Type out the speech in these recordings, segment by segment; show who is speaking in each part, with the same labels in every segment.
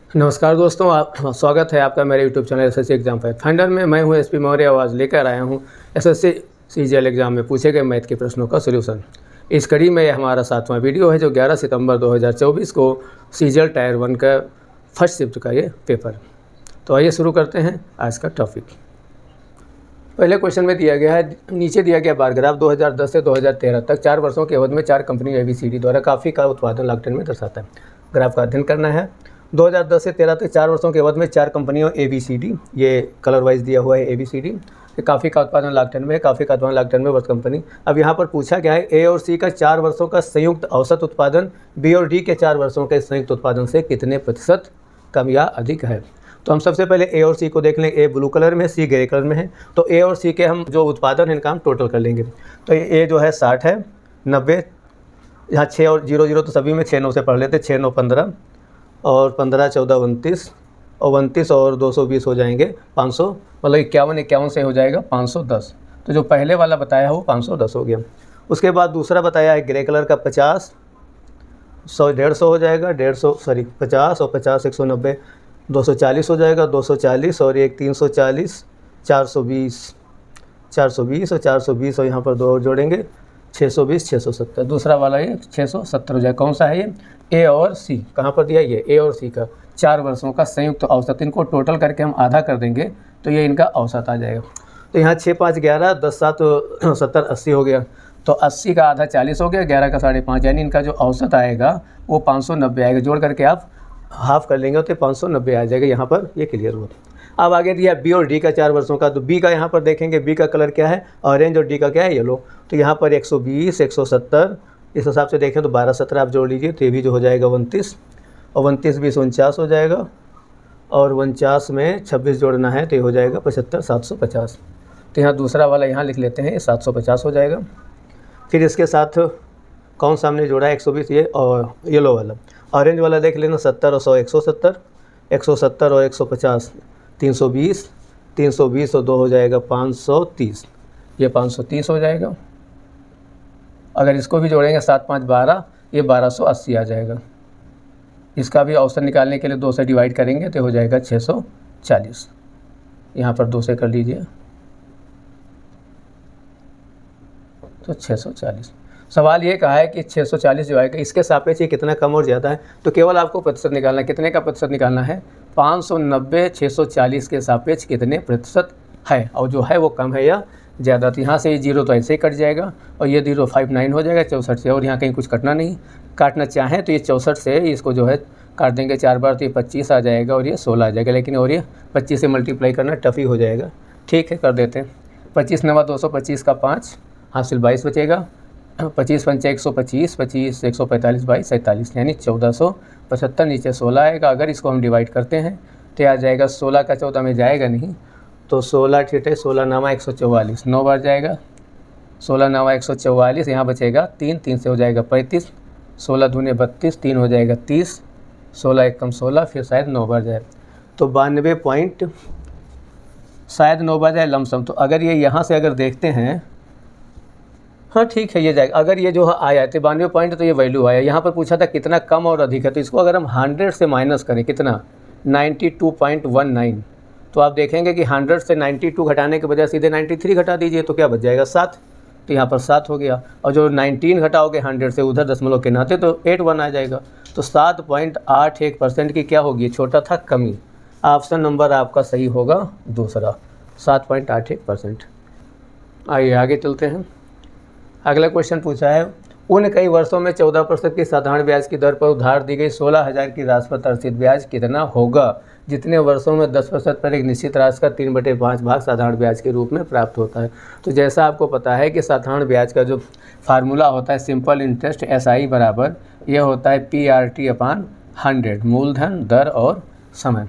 Speaker 1: नमस्कार दोस्तों, आप स्वागत है आपका मेरे YouTube channel SSC exam finder में। मैं हूं एसपी मौर्य। आवाज़ लेकर आया हूं एसएससी सीजीएल एग्जाम में पूछे गए मैथ के प्रश्नों का सलूशन। इस कड़ी में यह हमारा 7वां वीडियो है जो 11 सितंबर 2024 को सीजीएल टायर 1 का फर्स्ट शिफ्ट का ये पेपर। तो आइए शुरू करते हैं आज का टॉपिक। पहले क्वेश्चन में दिया गया है, नीचे दिया गया बार ग्राफ 2010 से 2013 तक 4 वर्षों के अवधि में 4 कंपनी ABCD द्वारा काफ़ी का उत्पादन लाख टन में दर्शाता है। ग्राफ का अध्ययन करना है। 2010 से 13 तक 4 वर्षों के अवधि में 4 कंपनियों ABCD, ये कलर वाइज दिया हुआ है ABCD, काफ़ी का उत्पादन लाख टन में है। काफ़ी का उत्पादन लाख टन में वर्ष कंपनी। अब यहाँ पर पूछा गया है A और C का 4 वर्षों का संयुक्त औसत उत्पादन B और D के 4 वर्षों के संयुक्त उत्पादन से कितने प्रतिशत कम या अधिक है। तो हम सबसे पहले A और C को देख लें। A ब्लू कलर में, C ग्रे कलर में है। तो A और C के हम जो उत्पादन है इनका हम टोटल कर लेंगे। तो A जो है 60 है, 90, यहाँ 6 और 0 0 तो सभी में 6 9 से पढ़ लेते, 6 9 15 और 15 14 29 और 29 और 220 हो जाएंगे 500, मतलब 51 से हो जाएगा 510। तो जो पहले वाला बताया है वो 510 हो गया। उसके बाद दूसरा बताया है ग्रे कलर का 50, 100 150 हो जाएगा, 50 और 50 190 240 हो जाएगा, 240 और एक 340 420 और 420 और यहाँ पर 2 और जोड़ेंगे 620 670। दूसरा वाला ये 670 हो जाएगा। कौन सा है ये? A और C। कहाँ पर दिया ये? A और C का 4 वर्षों का संयुक्त औसत। इनको टोटल करके हम आधा कर देंगे तो ये इनका औसत आ जाएगा। तो यहाँ 6 5 11 10 7 70 80 हो गया। तो 80 का आधा 40 हो गया, 11 का 5.5, यानी इनका जो औसत आएगा वो 590 आएगा। जोड़ करके आप हाफ कर लेंगे तो 590 आ जाएगा। यहाँ पर ये क्लियर हुआ। अब आगे दिया B और D का 4 वर्षों का। तो B का यहाँ पर देखेंगे, B का कलर क्या है? ऑरेंज, और D का क्या है? येलो। तो यहाँ पर 120 170, इस हिसाब से देखें तो 12 17 आप जोड़ लीजिए तो ये भी जो हो जाएगा 29 और 29 20 49 हो जाएगा, और 49 में 26 जोड़ना है तो ये हो जाएगा 75 750। तो यहाँ दूसरा वाला यहाँ लिख लेते हैं, 750 हो जाएगा। फिर इसके साथ कौन सा हमने जोड़ा है? 120 ये, और येलो वाला। ऑरेंज वाला देख लेना, 70 और 100 170, 170 और 150 320, 320 और 2 हो जाएगा 530, ये 530 हो जाएगा। अगर इसको भी जोड़ेंगे 7 5 12, ये 1280 आ जाएगा। इसका भी औसत निकालने के लिए 2 से डिवाइड करेंगे तो हो जाएगा 640। यहाँ पर 2 से कर लीजिए तो 640। सवाल ये कहा है कि 640 जो आएगा इसके सापेक्ष ये कितना कम और ज़्यादा है। तो केवल आपको प्रतिशत निकालना है। कितने का प्रतिशत निकालना है? 590 640 के सापेक्ष कितने प्रतिशत है, और जो है वो कम है या ज़्यादा। तो यहाँ से ये 0 तो ऐसे ही कट जाएगा और ये 059 हो जाएगा 64 से, और यहाँ कहीं कुछ कटना नहीं। काटना चाहें तो ये 64 से इसको जो है काट देंगे 4 बार तो ये 25 आ जाएगा और ये 16 आ जाएगा। लेकिन और ये 25 से मल्टीप्लाई करना टफ ही हो जाएगा। ठीक है, कर देते हैं। 25 9 225 का 5 हासिल 22 बचेगा। 25 5 125, 25 145 22 47, यानी 1475। नीचे 16 आएगा। अगर इसको हम डिवाइड करते हैं तो आ जाएगा 16 का 14 में जाएगा नहीं, तो 16 ठीक है, 16 9 144, 9 बार जाएगा। 16 9 144, यहाँ बचेगा 3, 3 से हो जाएगा 35, 16 दूने 32, 3 हो जाएगा 30, 16 1 कम 16, फिर शायद 9 बार जाए तो 92 पॉइंट, शायद 9 बार जाए लमसम। तो अगर ये यहाँ से अगर देखते हैं, हाँ ठीक है ये जाएगा। अगर ये जो आया तो 92 पॉइंट, तो ये वैल्यू आया। यहाँ पर पूछा था कितना कम और अधिक है, तो इसको अगर हम 100 से माइनस करें कितना 92.19, तो आप देखेंगे कि 100 से 92 घटाने के बजाय सीधे 93 घटा दीजिए तो क्या बच जाएगा 7। तो यहाँ पर 7 हो गया, और जो 19 घटाओगे 100 से उधर दशमलव के नाते तो 81 आ जाएगा। तो 7.81% की क्या होगी? छोटा था कमी। ऑप्शन नंबर आपका सही होगा दूसरा, 7.81%। आइए आगे चलते हैं। अगला क्वेश्चन पूछा है, उन कई वर्षों में 14% की साधारण ब्याज की दर पर उधार दी गई 16,000 की राशि पर तरसित ब्याज कितना होगा, जितने वर्षों में 10% पर एक निश्चित राशि का 3/5 भाग साधारण ब्याज के रूप में प्राप्त होता है। तो जैसा आपको पता है कि साधारण ब्याज का जो फार्मूला होता है सिंपल इंटरेस्ट SI बराबर यह होता है PRT/100, मूलधन, दर और समय।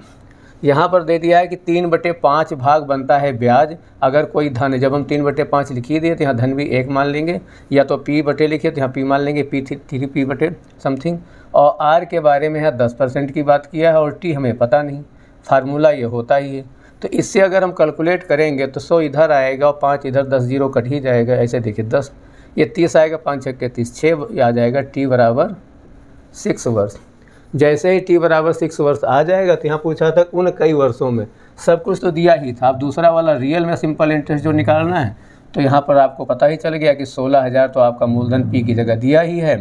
Speaker 1: यहाँ पर दे दिया है कि 3/5 भाग बनता है ब्याज। अगर कोई धन है, जब हम 3/5 लिखी दिए तो यहाँ धन भी 1 मान लेंगे, या तो P बटे लिखिए तो यहाँ P मान लेंगे, P बटे समथिंग। और R के बारे में यहाँ 10% की बात किया है, और T हमें पता नहीं, फार्मूला ये होता ही है। तो इससे अगर हम कैलकुलेट करेंगे तो 100 इधर आएगा और 5 इधर, 10 0 कट ही जाएगा। ऐसे देखिए 10, ये 30 आएगा, 5 6 30, 6 आ जाएगा। T बराबर 6 वर्ष। जैसे ही t बराबर 6 वर्ष आ जाएगा तो यहाँ पूछा था उन कई वर्षों में, सब कुछ तो दिया ही था। अब दूसरा वाला रियल में सिंपल इंटरेस्ट जो निकालना है, तो यहाँ पर आपको पता ही चल गया कि 16,000 तो आपका मूलधन p की जगह दिया ही है,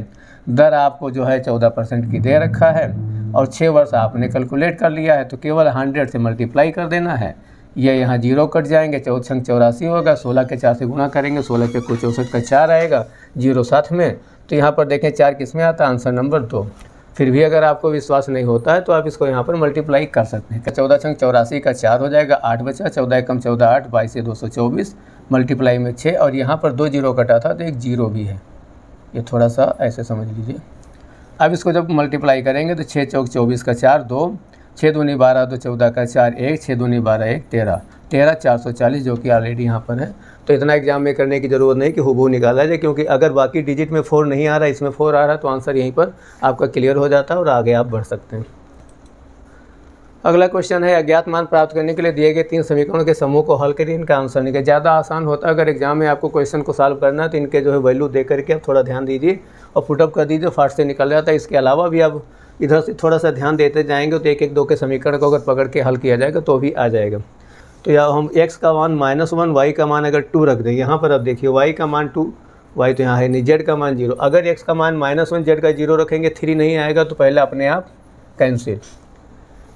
Speaker 1: दर आपको जो है 14% की दे रखा है, और 6 वर्ष आपने कैलकुलेट कर लिया है, तो केवल 100 से मल्टीप्लाई कर देना है। ये यहाँ 0 कट जाएंगे, 14 84 होगा, 16 के 4 से गुणा करेंगे, 16 पे को 64 का 4 आएगा, 0 साथ में। तो यहाँ पर देखें 4 किस में आता है, आंसर नंबर 2। फिर भी अगर आपको विश्वास नहीं होता है तो आप इसको यहाँ पर मल्टीप्लाई कर सकते हैं। 14 छंग 84 का 4 हो जाएगा, 8 बचा, 14 कम 14 8, 22 से 224, मल्टीप्लाई में 6, और यहाँ पर 2 0 कटा था तो एक 0 भी है, ये थोड़ा सा ऐसे समझ लीजिए। अब इसको जब मल्टीप्लाई करेंगे तो 6 चौक 24 का 4 2, 6 दूनी 12 तो 14 का 4 1, 6 दूनी 12 1 13, 440 जो कि ऑलरेडी यहाँ पर है। तो इतना एग्जाम में करने की ज़रूरत नहीं कि हुबहू निकाला जाए, क्योंकि अगर बाकी डिजिट में 4 नहीं आ रहा है, इसमें 4 आ रहा है, तो आंसर यहीं पर आपका क्लियर हो जाता है और आगे आप बढ़ सकते हैं। अगला क्वेश्चन है, अज्ञात मान प्राप्त करने के लिए दिए गए 3 समीकरणों के समूह को हल करिए, इनका आंसर निकालिए। ज़्यादा आसान होता है अगर एग्जाम में आपको क्वेश्चन को सॉल्व करना है तो इनके जो है वैल्यू दे करके आप थोड़ा ध्यान दीजिए और पुटअप कर दीजिए, फास्ट से निकल जाता है। इसके अलावा भी आप इधर से थोड़ा सा ध्यान देते जाएंगे तो 1 1 2 के समीकरण को अगर पकड़ के हल किया जाएगा तो भी आ जाएगा। तो या हम x का मान -1, y का मान अगर 2 रख दें, यहाँ पर अब देखिए y का मान 2, y तो यहाँ है नहीं, z का मान 0। अगर x का मान -1, z का 0 रखेंगे, 3 नहीं आएगा तो पहले अपने आप कैंसिल।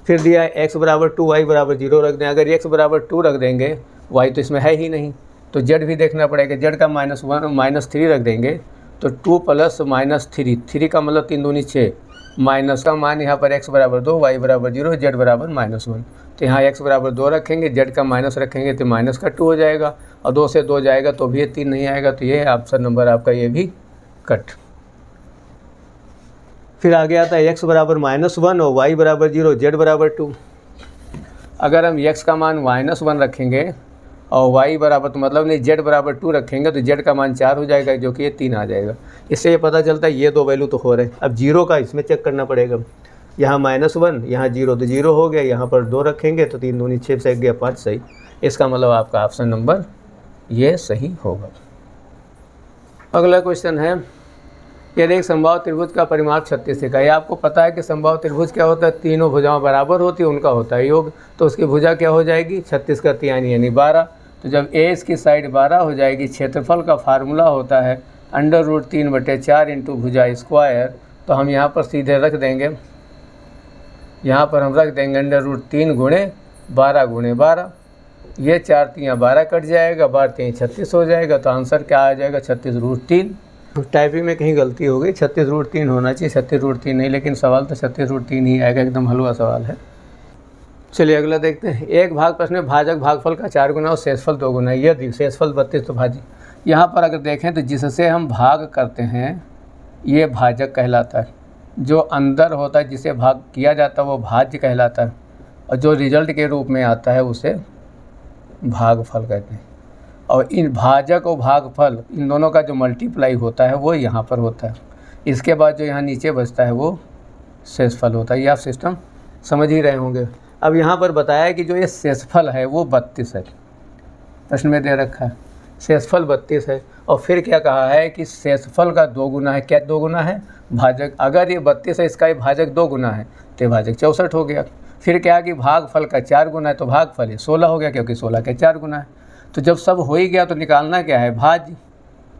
Speaker 1: फिर दिया है x बराबर 2, y बराबर 0 रख दें। अगर x बराबर 2 रख देंगे, y तो इसमें है ही नहीं, तो z भी देखना पड़ेगा। z का -3 रख देंगे तो 2 प्लस -3, 3 का मतलब 3 दूनी 6, माइनस का मान यहाँ पर x बराबर 2, y बराबर 0, z बराबर -1। तो यहाँ x बराबर 2 रखेंगे, z का माइनस रखेंगे तो माइनस का 2 हो जाएगा, और 2 से 2 जाएगा तो भी ये 3 नहीं आएगा, तो ये ऑप्शन नंबर आपका ये भी कट। फिर आगे आता है x बराबर -1 और y बराबर 0, z बराबर 2। अगर हम x का मान -1 रखेंगे और y बराबर तो मतलब नहीं z बराबर 2 रखेंगे तो z का मान 4 हो जाएगा, जो कि ये 3 आ जाएगा। इससे ये पता चलता है ये 2 वैल्यू तो हो रहे हैं। अब 0 का इसमें चेक करना पड़ेगा, यहाँ -1, यहाँ 0 तो 0 हो गया, यहाँ पर 2 रखेंगे तो 3 दूनी 6 से गया 5 सही। इसका मतलब आपका ऑप्शन नंबर ये सही होगा। अगला क्वेश्चन है, यदि एक समबाहु त्रिभुज का परिमाप 36 है, ये आपको पता है कि समबाहु त्रिभुज क्या होता है, तीनों भुजाएं बराबर होती है, उनका होता है योग, तो उसकी भुजा क्या हो जाएगी 36 का 3 यानी 12। तो जब ए इसकी साइड 12 हो जाएगी, क्षेत्रफल का फार्मूला होता है √3/4 इंटू भुजा स्क्वायर। तो हम यहाँ पर सीधे रख देंगे, यहाँ पर हम रख देंगे √3 गुणे 12 गुणे 12, ये 4 3 12 कट जाएगा, 12 3 36 हो जाएगा। तो आंसर क्या आ जाएगा 36√3। टाइपिंग में कहीं गलती हो गई, 36√3 होना चाहिए, 36√3 नहीं, लेकिन सवाल तो 36√3 ही आएगा, एकदम हलवा सवाल है। चलिए अगला देखते हैं। एक भाग प्रश्न में भाजक भागफल का 4 गुना और शेषफल 2 गुना, यदि शेषफल 32 तो भाजी। यहाँ पर अगर देखें तो जिससे हम भाग करते हैं ये भाजक कहलाता है, जो अंदर होता है जिसे भाग किया जाता है वो भाज्य कहलाता है, और जो रिजल्ट के रूप में आता है उसे भागफल कहते हैं। और इन भाजक और भागफल इन दोनों का जो मल्टीप्लाई होता है वो यहाँ पर होता है, इसके बाद जो यहाँ नीचे बचता है वो शेषफल होता है। ये आप सिस्टम समझ ही रहे होंगे। अब यहाँ पर बताया है कि जो ये शेषफल है वो 32 है, प्रश्न में दे रखा है शेषफल 32 है, और फिर क्या कहा है कि शेषफल का 2 गुना है। क्या 2 गुना है? भाजक। अगर ये 32 है, इसका ये भाजक 2 गुना है तो भाजक 64 हो गया। फिर क्या कि भागफल का 4 गुना है तो भागफल ये 16 हो गया, क्योंकि 16 के 4 गुना है। तो जब सब हो ही गया तो निकालना क्या है? भाज्य।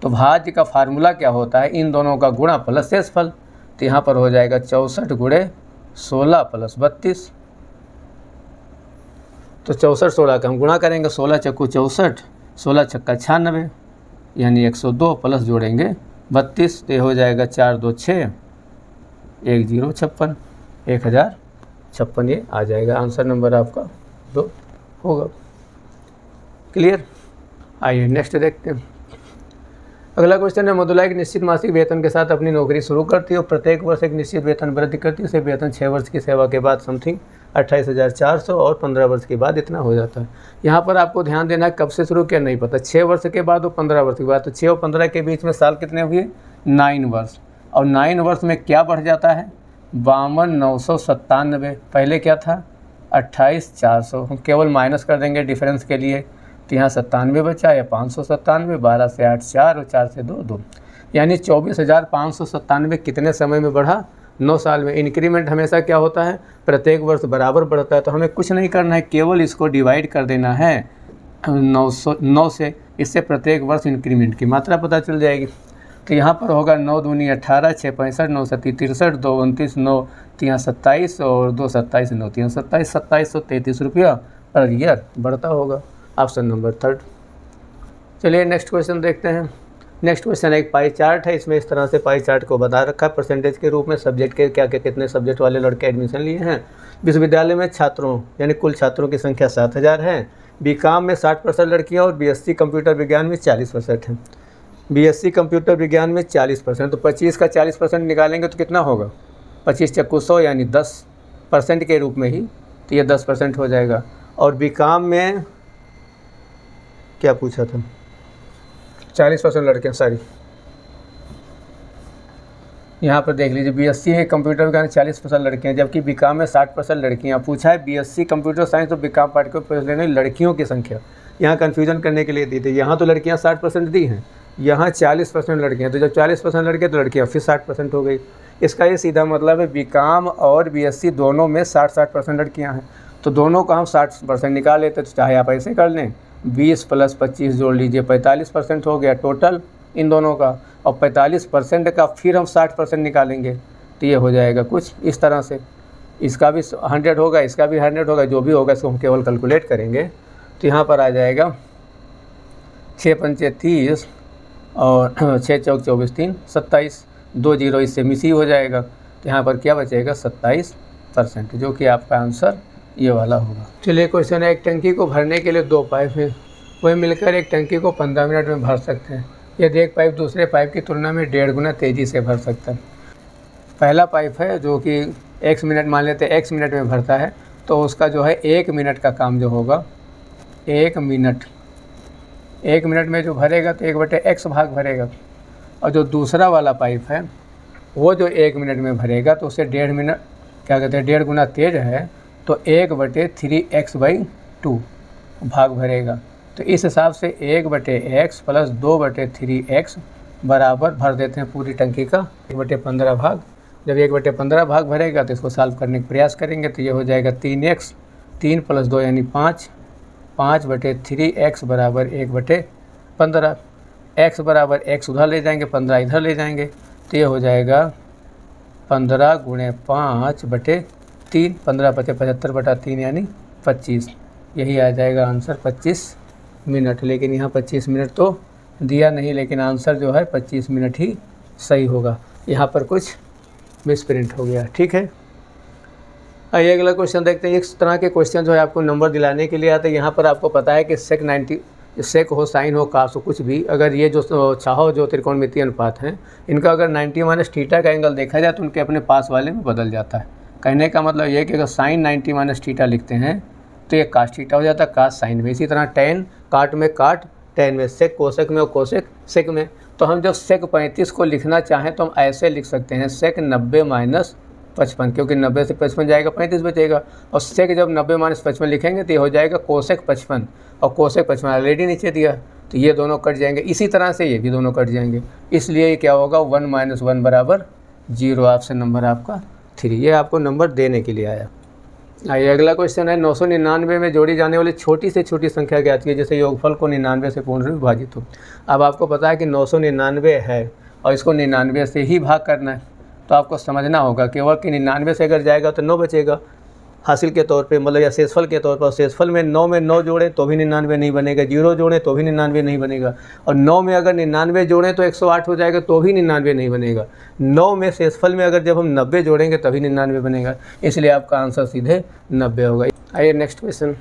Speaker 1: तो भाज्य का फार्मूला क्या होता है? इन दोनों का गुणा प्लस शेषफल। तो यहाँ पर हो जाएगा 64 गुणे 16 प्लस 32। तो 64 16 का हम गुणा करेंगे, 16 चक्कू 64, 16 छक्का 96 यानी 102 प्लस जोड़ेंगे 32, तो हो जाएगा 4 2 6 1 0 56, 1056 ये आ जाएगा। आंसर नंबर आपका 2 होगा। क्लियर? आइए नेक्स्ट देखते हैं। अगला क्वेश्चन है, मधुला एक निश्चित मासिक वेतन के साथ अपनी नौकरी शुरू करती है और प्रत्येक वर्ष एक निश्चित वेतन वृद्धि करती है। उसे वेतन 6 वर्ष की सेवा के बाद समथिंग 28,400 और 15 वर्ष के बाद इतना हो जाता है। यहाँ पर आपको ध्यान देना है कब से शुरू किया नहीं पता, 6 वर्ष के बाद और 15 वर्ष के बाद। तो 6 और 15 के बीच में साल कितने हुए? 9 वर्ष। और 9 वर्ष में क्या बढ़ जाता है? 52,997। पहले क्या था? 28,400। हम केवल माइनस कर देंगे डिफरेंस के लिए, तो यहाँ 97 बचा या 597, 12 से 8 4 और 4 से 2 2, यानी 24,597 कितने समय में बढ़ा? 9 साल में इंक्रीमेंट हमेशा क्या होता है, प्रत्येक वर्ष बराबर बढ़ता है। तो हमें कुछ नहीं करना है, केवल इसको डिवाइड कर देना है 9 से। इससे प्रत्येक वर्ष इंक्रीमेंट की मात्रा पता चल जाएगी। तो यहाँ पर होगा 9 दूनी 18, 6 65, 9 सत्ती 63, 2 29, 9 3 27 और 2 27, 9 3 27, 2733 रुपया पर ईयर बढ़ता होगा। Option number 3। चलिए नेक्स्ट क्वेश्चन देखते हैं। नेक्स्ट क्वेश्चन एक पाई चार्ट है। इसमें इस तरह से पाई चार्ट को बता रखा है परसेंटेज के रूप में सब्जेक्ट के क्या क्या कितने सब्जेक्ट वाले लड़के एडमिशन लिए हैं। विश्वविद्यालय में छात्रों यानी कुल छात्रों की संख्या 7000 है। बीकॉम में 60% लड़कियां और बीएससी कंप्यूटर विज्ञान में 40% हैं। बीएससी कंप्यूटर विज्ञान में 40%, तो 25 का 40% निकालेंगे तो कितना होगा, 25 चक्कू 100 यानी 10% के रूप में ही, तो ये 10% हो जाएगा। और बीकॉम में क्या पूछा था, 40% लड़कियाँ, सॉरी यहाँ पर देख लीजिए, बीएससी है कंप्यूटर विज्ञान 40% लड़कियाँ, जबकि बीकॉम में 60% लड़कियाँ। पूछा है बीएससी कंप्यूटर साइंस तो बीकॉम पार्ट को पूछ लेना लड़कियों की संख्या, यहाँ कन्फ्यूजन करने के लिए दी थी। यहाँ तो लड़कियाँ 60% दी हैं, यहाँ 40% लड़कियाँ, तो जब 40% लड़के तो लड़कियाँ फिर 60% हो गई। इसका ये सीधा मतलब है बीकॉम और बीएससी दोनों में 60% लड़कियाँ हैं, तो दोनों का हम 60% निकाल लेते, तो चाहे आप ऐसे कर लें, 20 + 25 जोड़ लीजिए, 45% हो गया टोटल इन दोनों का, और 45% का फिर हम 60% निकालेंगे, तो ये हो जाएगा कुछ इस तरह से। इसका भी 100 होगा, इसका भी 100 होगा, जो भी होगा इसको हम केवल कैलकुलेट करेंगे। तो यहाँ पर आ जाएगा 6 पंचे 30 और 6 चौक 24, 3 27, 2 जीरो इससे मिस ही हो जाएगा, तो यहाँ पर क्या बचेगा 27%, जो कि आपका आंसर ये वाला होगा। चलिए क्वेश्चन है, एक टंकी को भरने के लिए 2 पाइप हैं, वह मिलकर एक टंकी को 15 मिनट में भर सकते हैं। यदि एक पाइप दूसरे पाइप की तुलना में 1.5 गुना तेज़ी से भर सकता है। पहला पाइप है जो कि x मिनट मान लेते हैं, x मिनट में भरता है, तो उसका जो है 1 मिनट का काम जो होगा, 1 मिनट में जो भरेगा तो 1/x भाग भरेगा। और जो दूसरा वाला पाइप है वो जो 1 मिनट में भरेगा तो उसे 1.5 मिनट क्या कहते हैं 1.5 गुना तेज है, तो 1/3x/2 भाग भरेगा। तो इस हिसाब से 1/x + 2/3x बराबर भर देते हैं पूरी टंकी का 1/15 भाग। जब 1/15 भाग भरेगा तो इसको सॉल्व करने का प्रयास करेंगे, तो ये हो जाएगा 3x, 3 + 2 यानी 5, 5/3x बराबर 1/15। x बराबर x उधर ले जाएंगे, 15 इधर ले जाएंगे, तो ये हो जाएगा 15 × 5/3, 15 × 5 = 75/3 यानी 25। यही आ जाएगा आंसर 25 मिनट। लेकिन यहाँ 25 मिनट तो दिया नहीं, लेकिन आंसर जो है 25 मिनट ही सही होगा। यहाँ पर कुछ मिसप्रिंट हो गया, ठीक है। आइए अगला क्वेश्चन देखते हैं। इस तरह के क्वेश्चन जो है आपको नंबर दिलाने के लिए आते हैं। यहाँ पर आपको पता है कि सेक 90, सेक हो, साइन हो, कास हो, कुछ भी, अगर ये जो चाहो जो त्रिकोणमितीय अनुपात हैं, इनका अगर 90 - थीटा का एंगल देखा जाए तो उनके अपने पास वाले में बदल जाता है। कहने का मतलब ये है कि अगर साइन 90 - थीटा लिखते हैं तो ये कास थीटा हो जाता है, कास साइन में। इसी तरह टेन काट में, काट टेन में, सेक कोसेक में और कोसेक सेक में। तो हम जब सेक 35 को लिखना चाहें तो हम ऐसे लिख सकते हैं, सेक 90 - 55, क्योंकि 90 से 55 जाएगा 35 बचेगा। और सेक जब 90 - 55 लिखेंगे तो ये हो जाएगा कोसेक 55, और कोसेक 55 ऑलरेडी नीचे दिया, तो ये दोनों कट जाएंगे। इसी तरह से ये भी दोनों कट जाएंगे, इसलिए ये क्या होगा 1 - 1 बराबर 0। ऑप्शन नंबर आपका 3, ये आपको नंबर देने के लिए आया। आइए अगला क्वेश्चन है, 999 में जोड़ी जाने वाली छोटी से छोटी संख्या ज्ञात कीजिए जैसे योगफल को 99 से पूर्ण रूप विभाजित हो। अब आपको पता है कि 999 है और इसको 99 से ही भाग करना है, तो आपको समझना होगा केवल कि 99 से अगर जाएगा तो 9 बचेगा हासिल के तौर पे, मतलब या शेषफल के तौर पर। शेषफल में 9 में 9 जोड़ें तो भी 99 नहीं बनेगा, 0 जोड़ें तो भी 99 नहीं बनेगा, और 9 में अगर 99 जोड़ें तो 108 हो जाएगा तो भी 99 नहीं बनेगा। 9 में शेषफल में अगर जब हम 90 जोड़ेंगे तभी 99 बनेगा, इसलिए आपका आंसर सीधे 90 होगा। आइए नेक्स्ट क्वेश्चन।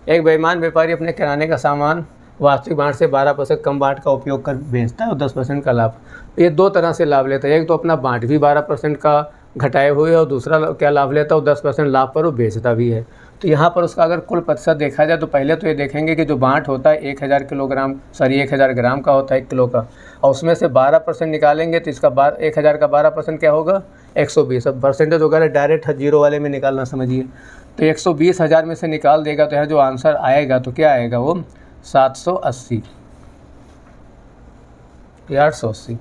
Speaker 1: एक बेईमान व्यापारी अपने किराने का सामान वास्तविक बांट से 12% कम बांट का उपयोग कर बेचता है और 10% का लाभ। ये 2 तरह से लाभ लेता है, एक तो अपना बांट भी 12% का घटाए हुए और दूसरा क्या लाभ लेता है, 10% लाभ पर वो बेचता भी है। तो यहाँ पर उसका अगर कुल प्रतिशत देखा जाए तो पहले तो ये देखेंगे कि जो बांट होता है 1000 ग्राम का होता है 1 किलो का, और उसमें से 12% निकालेंगे तो इसका 1000 का 12% क्या होगा 120। अब परसेंटेज वगैरह डायरेक्ट जीरो वाले में निकालना समझिए, तो 120,000 में से निकाल देगा तो यहाँ जो आंसर आएगा तो क्या आएगा वो 780 880।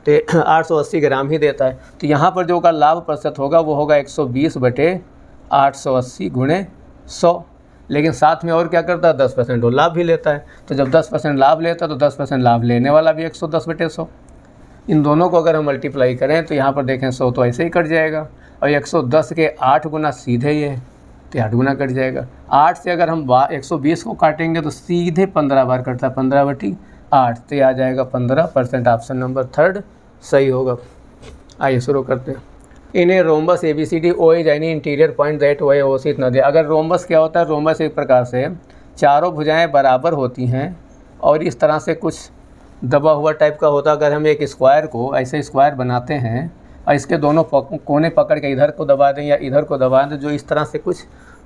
Speaker 1: तो 880 ग्राम ही देता है। तो यहाँ पर जो का लाभ प्रतिशत होगा वो होगा 120/880 गुणे 100। लेकिन साथ में और क्या करता है, 10% वो लाभ भी लेता है। तो जब 10% लाभ लेता है तो 10% लाभ लेने वाला भी 110/100। इन दोनों को अगर हम मल्टीप्लाई करें तो यहाँ पर देखें 100 तो ऐसे ही कट जाएगा, और 110 के 8 गुना सीधे ये है तो 8 गुना कट जाएगा। 8 से अगर हम 120 को काटेंगे तो सीधे 15 बार कटता है, 15/8, तो ये आ जाएगा 15%। ऑप्शन नंबर 3 सही होगा। आइए शुरू करते हैं। In a rhombus ABCD O is any interior point that वह ओसित न दे। अगर रोम्बस क्या होता है, रोम्बस एक प्रकार से चारों भुजाएं बराबर होती हैं और इस तरह से कुछ दबा हुआ टाइप का होता है। अगर हम एक स्क्वायर को ऐसे स्क्वायर बनाते हैं और इसके दोनों कोने पकड़ के इधर को दबा दें या इधर को दबा दें, जो इस तरह से कुछ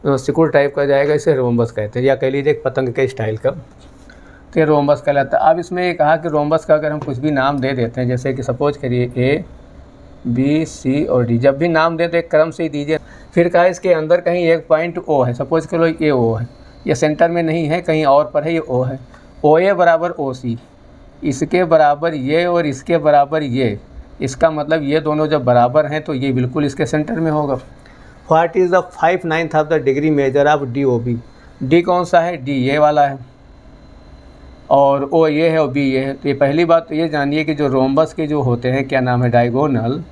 Speaker 1: सिकुड़ टाइप का जाएगा, इसे रोम्बस कहते हैं, या कह लीजिए एक पतंग के स्टाइल का, तो ये रोम्बस कहलाता है। अब इसमें ये कहा कि रोम्बस का अगर हम कुछ भी नाम दे देते हैं, जैसे कि सपोज करिए A B C और D, जब भी नाम दे तो एक क्रम से ही दीजिए। फिर कहा इसके अंदर कहीं एक पॉइंट O है, सपोज करो ये O है, ये सेंटर में नहीं है, कहीं और पर है, ये O है। OA बराबर OC, इसके बराबर ये और इसके बराबर ये, इसका मतलब ये दोनों जब बराबर हैं तो ये बिल्कुल इसके सेंटर में होगा। What is the 5/9 of the degree measure of DOB। D कौन सा है, D ये वाला है, और O ये है और B ये है। तो ये पहली बात तो ये जानिए कि जो रोम्बस के जो होते हैं, क्या नाम है, डायगोनल,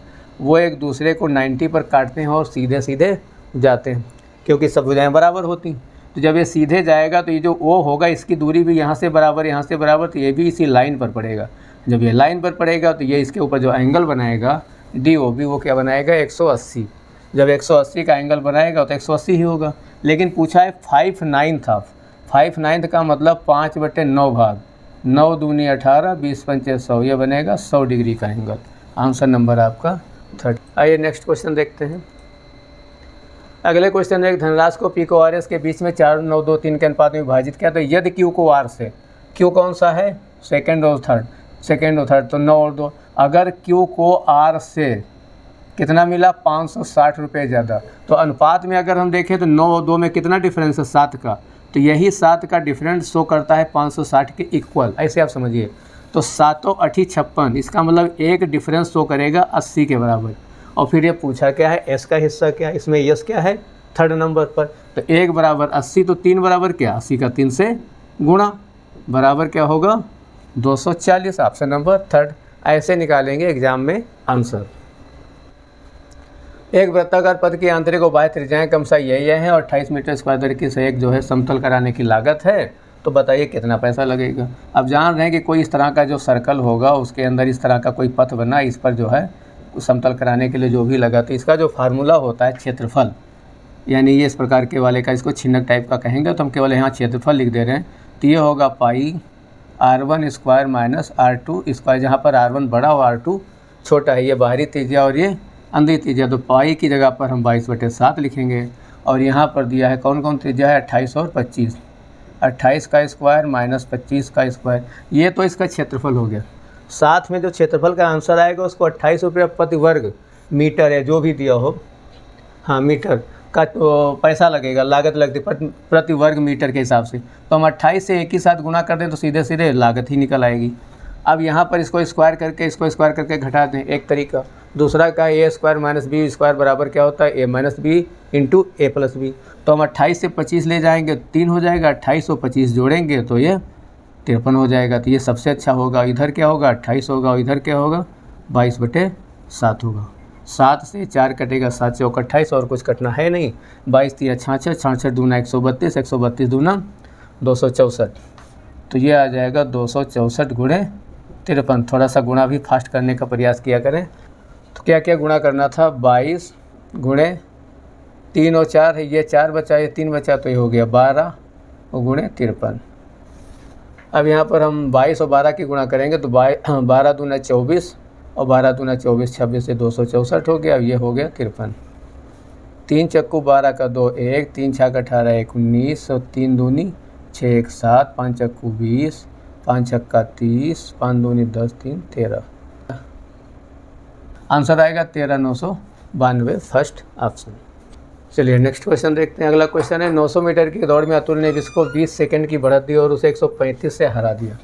Speaker 1: वो एक दूसरे को 90 पर काटते हैं और सीधे सीधे जाते हैं, क्योंकि सब भुजाएं बराबर होती। तो जब ये सीधे जाएगा तो ये जो O होगा, इसकी दूरी भी यहाँ से बराबर, यहाँ से बराबर, तो ये भी इसी लाइन पर पड़ेगा। जब ये लाइन पर पड़ेगा तो ये इसके ऊपर जो एंगल बनाएगा DOB, वो क्या बनाएगा, 180। जब 180 का एंगल बनाएगा तो 180 ही होगा। लेकिन पूछा है 5/9 ऑफ, 5/9 का मतलब 5/9 भाग, 9 दूनी 18, 20 पंचे 100, ये बनेगा 100 डिग्री का एंगल। आंसर नंबर आपका 3। आइए नेक्स्ट क्वेश्चन देखते हैं। अगले क्वेश्चन में एक धनराशि को P को RS के बीच में 4, 9, 2, 3 के अनुपात में विभाजित किया, तो यदि Q को R से, Q कौन सा है, सेकेंड और थर्ड, तो 9 और 2, अगर Q को R से कितना मिला, 560 रुपये ज़्यादा, तो अनुपात में अगर हम देखें तो 9 और 2 में कितना डिफरेंस है, 7 का, तो यही 7 का डिफरेंस शो करता है 560 के इक्वल, ऐसे आप समझिए। तो 7 × 8 = 56, इसका मतलब एक डिफरेंस शो करेगा 80 के बराबर। और फिर ये पूछा क्या है, S का हिस्सा क्या है, इसमें यस क्या है, 3rd नंबर पर, तो 1 बराबर 80, तो 3 बराबर क्या, 80 का 3 से गुणा, बराबर क्या होगा, 240। Option number 3rd। ऐसे निकालेंगे एग्जाम में आंसर। एक वृत्ताकार पथ की आंतरिक और बाह्य त्रिज्याएं क्रमशः ये हैं और 28 मीटर स्क्वायर तरीके से एक जो है समतल कराने की लागत है, तो बताइए कितना पैसा लगेगा। अब जान रहे हैं कि कोई इस तरह का जो सर्कल होगा उसके अंदर इस तरह का कोई पथ बना, इस पर जो है समतल कराने के लिए जो भी लगा, तो इसका जो फार्मूला होता है क्षेत्रफल, यानी ये इस प्रकार के वाले का, इसको छिन्नक टाइप का कहेंगे, तो हम केवल यहाँ क्षेत्रफल लिख दे रहे हैं। तो ये होगा पाई R1 square minus R2 square, जहाँ पर R1 बड़ा और R2 छोटा है, ये बाहरी त्रिज्या और ये अंदर त्रिज्या। तो पाई की जगह पर हम 22/7 लिखेंगे, और यहाँ पर दिया है कौन कौन त्रिज्या है, 28 और 25, 28 का स्क्वायर माइनस 25 का स्क्वायर, ये तो इसका क्षेत्रफल हो गया। साथ में जो क्षेत्रफल का आंसर आएगा उसको 28 रुपये प्रति वर्ग मीटर है, जो भी दिया हो, हाँ मीटर का तो पैसा लगेगा, लागत लगती प्रति वर्ग मीटर के हिसाब से। तो हम 28 से एक ही साथ गुणा कर दें तो सीधे सीधे लागत ही निकल आएगी। अब यहाँ पर इसको स्क्वायर करके घटा दें, एक तरीका। दूसरा का A square minus B square बराबर क्या होता है, A minus B into A plus B। तो हम 28 से 25 ले जाएंगे, 3 हो जाएगा, 28 और 25 जोड़ेंगे तो ये 53 हो जाएगा। तो ये सबसे अच्छा होगा। इधर क्या होगा, 28 होगा, और इधर क्या होगा, 22/7 होगा। 7 से 4 कटेगा, 7 से 28, और कुछ कटना है नहीं। 22 3 66, 66 दूना 132, 132 दूना 264, तो ये आ जाएगा 264 गुणे 53। थोड़ा सा गुणा भी फास्ट करने का प्रयास किया करें। तो क्या क्या गुणा करना था, 22 गुणे 3 और 4 है, ये 4 बचा, ये 3 बचा, तो ये हो गया 12 और गुणे 53। अब यहाँ पर हम 22 और 12 की गुणा करेंगे तो 12 दूना 24 और 12 दूना 24, 26 से 264 हो गया। अब ये हो गया 53। 3 चक्कू 12 का 2 1, 3 छक्का 18 1 19, और 3 दूनी 6 1 7, 5 चक्कू 20, 5 छक्का 30, 5 दूनी 10, 3 13। आंसर आएगा 13,992, फर्स्ट ऑप्शन। चलिए नेक्स्ट क्वेश्चन देखते हैं। अगला क्वेश्चन है, 900 मीटर की दौड़ में अतुल ने जिसको 20 सेकंड की बढ़त दी और उसे 135 से हरा दिया।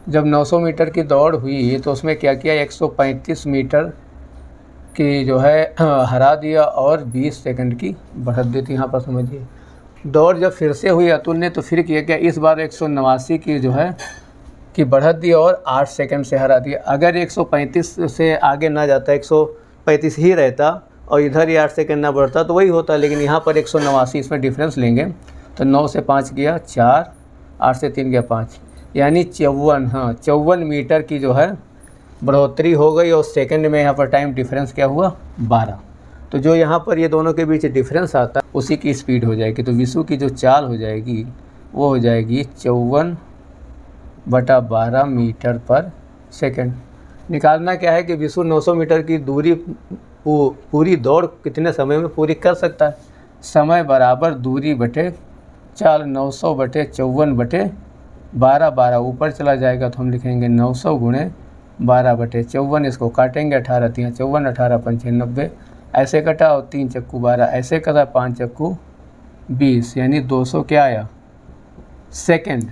Speaker 1: जब 900 मीटर की दौड़ हुई तो उसमें क्या किया, 135 मीटर की जो है हरा दिया और 20 सेकंड की बढ़त दी थी। यहाँ पर समझिए, दौड़ जब फिर से हुई अतुल ने तो फिर किया क्या, इस बार 189 की जो है की बढ़त दी और 8 सेकंड से हरा दिया। अगर 135 से आगे ना जाता, 135 ही रहता और इधर ही 8 सेकंड ना बढ़ता तो वही होता, लेकिन यहाँ पर 189 इसमें डिफरेंस लेंगे तो 9 से 5 गया 4, 8 से 3 गया 5, यानी 54 मीटर की जो है बढ़ोतरी हो गई और सेकंड में यहाँ पर टाइम डिफरेंस क्या हुआ 12। तो जो यहाँ पर ये दोनों के बीच डिफरेंस आता है उसी की स्पीड हो जाएगी। तो विशु की जो चाल हो जाएगी वो हो जाएगी 54/12 मीटर पर सेकंड। निकालना क्या है कि विशु 900 मीटर की दूरी पूरी दौड़ कितने समय में पूरी कर सकता है। समय बराबर दूरी बटे चाल, 900/54/12, 12 ऊपर चला जाएगा तो हम लिखेंगे 900 गुणे 12/54। इसको काटेंगे 18 3 54, 18 5 90, ऐसे कटा और 3 चक्कू 12, ऐसे कटा 5 चक्कू 20, यानी 200 क्या आया सेकंड।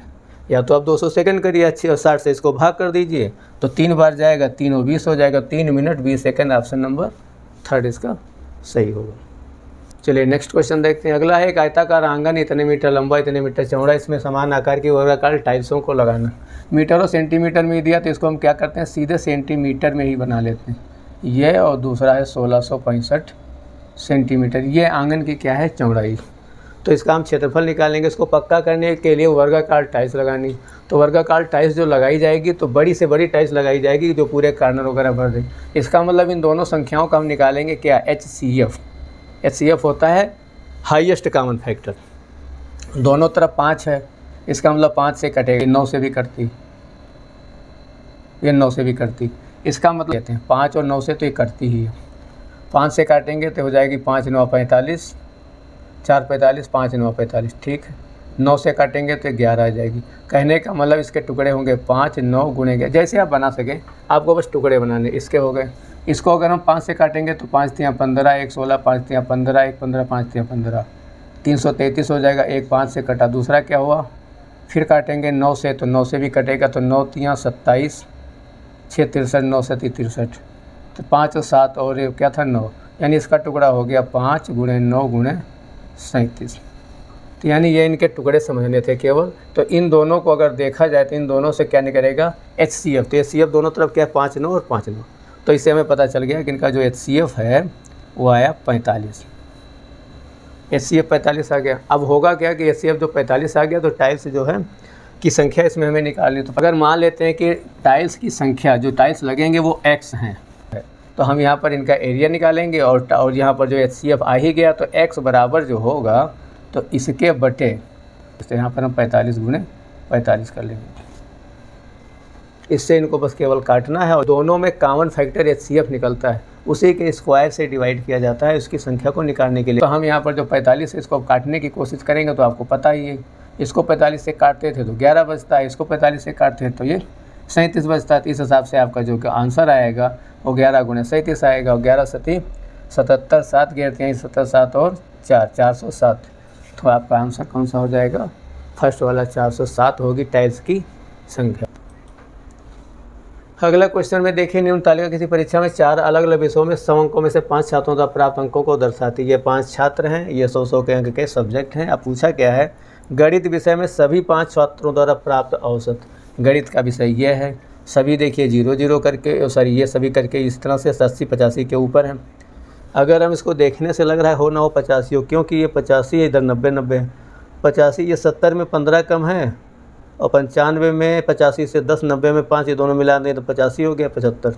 Speaker 1: या तो आप 200 सेकंड करिए 60 से इसको भाग कर दीजिए तो 3 बार जाएगा, 3 और 20 हो जाएगा, 3 मिनट 20 सेकंड। ऑप्शन नंबर 3 इसका सही होगा। चलिए नेक्स्ट क्वेश्चन देखते हैं। अगला है, एक आयताकार आंगन इतने मीटर लंबा इतने मीटर चौड़ा, इसमें समान आकार की वर्गाकार टाइल्सों को लगाना। मीटर और सेंटीमीटर में दिया तो इसको हम क्या करते हैं, सीधे सेंटीमीटर में ही बना लेते हैं। ये और दूसरा है 1665 सेंटीमीटर। ये आंगन की क्या है चौड़ाई। तो इसका हम क्षेत्रफल निकालेंगे। इसको पक्का करने के लिए वर्गाकार टाइल्स लगानी। तो वर्गाकार टाइल्स जो लगाई जाएगी तो बड़ी से बड़ी टाइल्स लगाई जाएगी जो पूरे कार्नर वगैरह भर दे। इसका मतलब इन दोनों संख्याओं का हम निकालेंगे क्या, HCF। HCF होता है हाईएस्ट कॉमन फैक्टर। दोनों तरफ 5 है, इसका मतलब 5 से कटेगी, 9 से भी कटती, ये 9 से भी करती। इसका मतलब कहते हैं 5 और 9 से तो ये कटती ही है। 5 से काटेंगे तो हो जाएगी 5 9 45, 4 45, 5 9 45, ठीक है। 9 से काटेंगे तो 11 आ जाएगी। कहने का मतलब इसके टुकड़े होंगे 5 9 गुणे 11, जैसे आप बना सकें, आपको बस टुकड़े बनाने। इसके हो गए। इसको अगर हम 5 से काटेंगे तो 5 3 15, 1 16, 5 3 15, 1 15, 5 3 15, 333 हो जाएगा। 1 5 से कटा, दूसरा क्या हुआ, फिर काटेंगे 9 से तो 9 से भी कटेगा तो 9 3 27, 6 63, 9 7 63, तो 5 और 7 और ये क्या था 9, यानी इसका टुकड़ा हो गया 5 गुणे 9 गुणे 37। तो यानी ये इनके टुकड़े समझने थे केवल। तो इन दोनों को अगर देखा जाए तो इन दोनों से क्या निकलेगा HCF। तो HCF दोनों तरफ क्या है 5 9 और 5 9। तो इससे हमें पता चल गया कि इनका जो HCF है वो आया 45। HCF 45 आ गया। अब होगा क्या कि HCF जो 45 आ गया तो टाइल्स जो है की संख्या इसमें हमें निकालनी। तो अगर मान लेते हैं कि टाइल्स की संख्या जो टाइल्स लगेंगे वो X हैं, तो हम यहाँ पर इनका एरिया निकालेंगे और यहाँ पर जो HCF आ ही गया तो X बराबर जो होगा तो इसके बटे, तो यहाँ पर हम 45 गुणे 45 कर लेंगे। इससे इनको बस केवल काटना है और दोनों में कॉमन फैक्टर HCF निकलता है, उसी के स्क्वायर से डिवाइड किया जाता है उसकी संख्या को निकालने के लिए। तो हम यहाँ पर जो 45 है इसको काटने की कोशिश करेंगे तो आपको पता ही है, इसको 45 से काटते थे तो 11 बचता है, इसको 45 से काटते हैं तो ये 37 बचता है। तो इस हिसाब से आपका जो आंसर आएगा वो 11 गुणे 37 आएगा। और 11 सती 77, 7 गिरते हैं 77, 7 और 4 407। तो आपका आंसर कौन सा हो जाएगा, फर्स्ट वाला 407 होगी टाइल्स की संख्या। अगला क्वेश्चन में देखिए, निम्न तालिका किसी परीक्षा में 4 अलग अलग विषयों में 100 अंकों में से 5 छात्रों द्वारा प्राप्त अंकों को दर्शाती है। ये 5 छात्र हैं, ये 100 के अंक के सब्जेक्ट हैं। अब पूछा क्या है, गणित विषय में सभी 5 छात्रों द्वारा प्राप्त औसत। गणित का विषय ये है, सभी देखिए 0 0 करके, सॉरी ये सभी करके इस तरह से 80 85 के ऊपर हैं। अगर हम इसको देखने से लग रहा है हो ना हो 85 हो, क्योंकि ये 85 इधर 90 90 है। 85 ये 70 में 15 कम है और 95 में 85 से 10, 90 में 5, ये दोनों मिला दें तो 85 हो गया 75।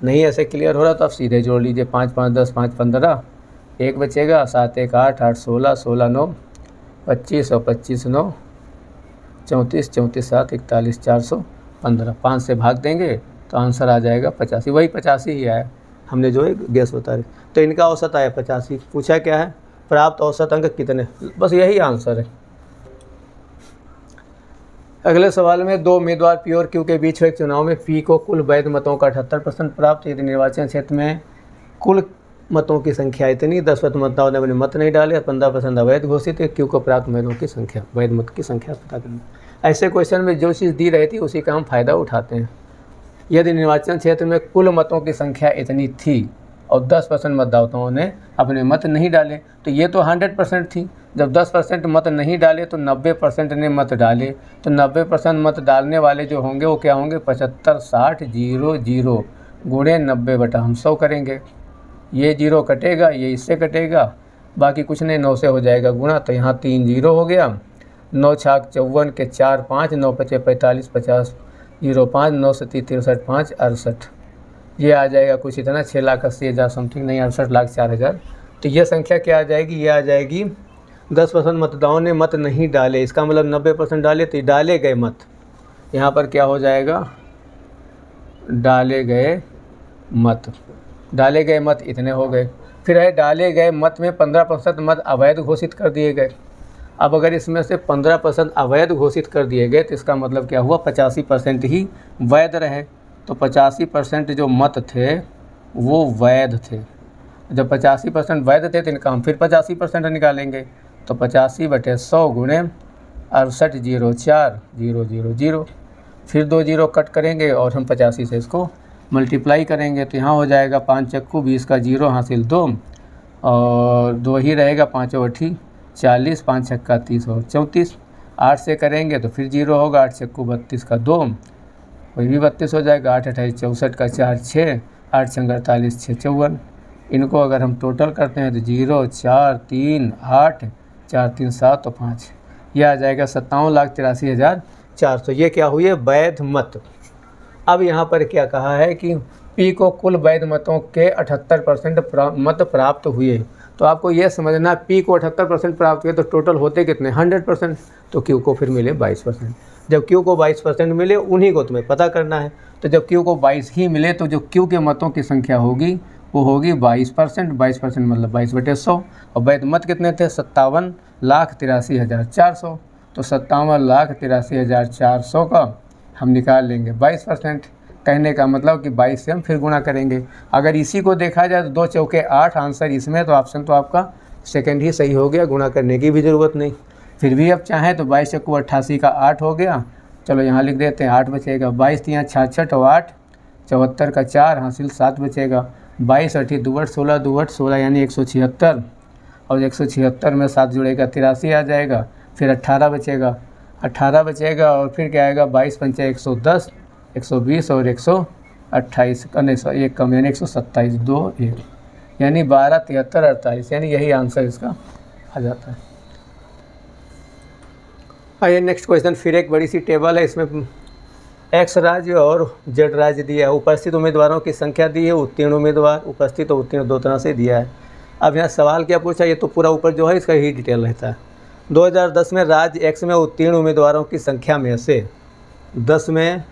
Speaker 1: नहीं ऐसे क्लियर हो रहा तो आप सीधे जोड़ लीजिए, 5 5 10, 5 15, 1 बचेगा, 7 1 8, 8 16, 16 9 25 और 25 9 34, 34 7 41, 415। 5 से भाग देंगे तो आंसर आ जाएगा 85। वही 85 ही आया, हमने जो है गैस बता रहे। तो इनका औसत आया 85। पूछा क्या है, प्राप्त औसत अंक कितने, बस यही आंसर है। अगले सवाल में 2 उम्मीदवार P और Q के बीच हुए एक चुनाव में P को कुल वैध मतों का 78% प्राप्त। यदि निर्वाचन क्षेत्र में कुल मतों की संख्या इतनी, 10% मतदाताओं ने अपने मत नहीं डाले, 15% अवैध घोषित है। Q को प्राप्त मतों की संख्या, वैध मत की संख्या पता करनी। ऐसे क्वेश्चन में जो चीज़ दी रहती है उसी का हम फ़ायदा उठाते हैं। यदि निर्वाचन क्षेत्र में कुल मतों की संख्या इतनी थी और 10% मतदाताओं ने अपने मत नहीं डाले, तो ये तो 100% थी। जब 10% मत नहीं डाले तो 90% ने मत डाले, तो 90% मत डालने वाले जो होंगे वो क्या होंगे, 75 60 0 0 गुणे 90 हम 100 करेंगे। ये 0 कटेगा, ये इससे कटेगा, बाकी कुछ नहीं, 9 से हो जाएगा गुणा, तो यहाँ 3 0 हो गया। 9 छाक 54 के 4 5, 9 पचे 45 50 0 5, 9 से 63 5 68, ये आ जाएगा कुछ इतना 6,80,000 समथिंग, नहीं 68,04,000। तो ये संख्या क्या आ जाएगी, ये आ जाएगी 10% मतदाताओं ने मत नहीं डाले, इसका मतलब 90% डाले, तो डाले गए मत यहाँ पर क्या हो जाएगा, डाले गए मत इतने हो गए। फिर है डाले गए मत में 15% मत अवैध घोषित कर दिए गए। अब अगर इसमें से 15% अवैध घोषित कर दिए गए तो इसका मतलब क्या हुआ, 85% ही वैध रहे। तो 85% जो मत थे वो वैध थे। जब 85% वैध थे तो इनका हम फिर 85% निकालेंगे, तो 85/100 गुणे 68,04,000, फिर 2 0 कट करेंगे और हम 85 से इसको मल्टीप्लाई करेंगे, तो यहाँ हो जाएगा 5 चक्कू 20 का 0 हासिल 2 और 2 ही रहेगा, 5 8 40, 5 छक्का 30 और 34, 8 से करेंगे तो फिर 0 होगा, 8 चक्कू 32 का 2, वही भी 32 हो जाएगा, 8 28 64 का 4 6, 8 छंग 48 6 54। इनको अगर हम टोटल करते हैं तो 0 4 3 8 4 3 7 और 5, यह आ जाएगा 57,83,400। ये क्या हुई है, वैध मत। अब यहाँ पर क्या कहा है कि पी को कुल वैध मतों के 78% मत प्राप्त हुए। तो आपको यह समझना, पी को 78% प्राप्त हुए तो टोटल होते कितने, 100%, तो क्यू को फिर मिले 22%। जब क्यू को 22% मिले उन्हीं को तुम्हें पता करना है। तो जब क्यू को 22 ही मिले तो जो क्यू के मतों की संख्या होगी वो होगी 22%। 22% मतलब 22/100। और वैध मत कितने थे, 57,83,400। तो 57,83,400 का हम निकाल लेंगे 22%। कहने का मतलब कि 22 से हम फिर गुणा करेंगे। अगर इसी को देखा जाए तो 2 चौके 8 आंसर इसमें, तो ऑप्शन तो आपका सेकंड ही सही हो गया, गुणा करने की भी ज़रूरत नहीं। फिर भी अब चाहें तो 22 चक्कू 88 का 8 हो गया, चलो यहाँ लिख देते हैं 8 बचेगा, 22 3 66 और 8 74 का 4 हासिल 7 बचेगा, 22 8 2 16 2 16 यानी 176, और 176 में 7 जुड़ेगा 83 आ जाएगा, फिर 18 बचेगा और फिर क्या आएगा, 22 पंचे 110 120 और 128 1 कम यानी 127 2 1 यानी 12 73 48, यानी यही आंसर इसका आ जाता है। आइए नेक्स्ट क्वेश्चन। फिर एक बड़ी सी टेबल है, इसमें एक्स राज्य और जेड राज्य दिया है, उपस्थित उम्मीदवारों की संख्या दी है, उत्तीर्ण उम्मीदवार, उपस्थित और उत्तीर्ण दो तरह से दिया है। अब यहाँ सवाल क्या पूछा, ये तो पूरा ऊपर जो है इसका ही डिटेल रहता है। 2010 में राज्य एक्स में उत्तीर्ण उम्मीदवारों की संख्या में से 10 में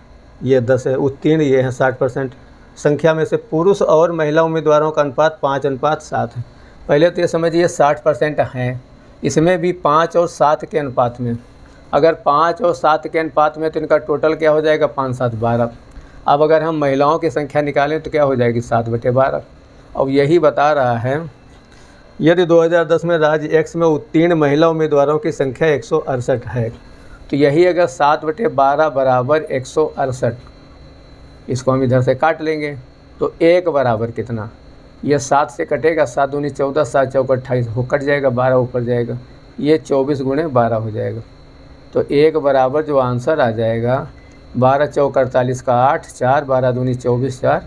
Speaker 1: ये 10 है, उत्तीर्ण ये है 60%, संख्या में से पुरुष और महिला उम्मीदवारों का अनुपात 5:7 है। पहले तो ये समझिए 60% हैं, इसमें भी 5 और 7 के अनुपात में। अगर 5 और 7 के अनुपात में तो इनका टोटल क्या हो जाएगा, 5 7 12। अब अगर हम महिलाओं की संख्या निकालें तो क्या हो जाएगी, 7/12। अब यही बता रहा है, यदि 2010 में राज्य एक्स में उत्तीर्ण महिला उम्मीदवारों की संख्या 168 है, तो यही अगर 7/12 बराबर 168, इसको हम इधर से काट लेंगे तो 1 बराबर कितना, ये 7 से कटेगा, 7 दूनी 14 7 चौक 28 हो कट जाएगा, 12 ऊपर जाएगा, ये 24 गुणे 12 हो जाएगा। तो 1 बराबर जो आंसर आ जाएगा, 12 चौक 48 का 8 4 12 दूनी 24 4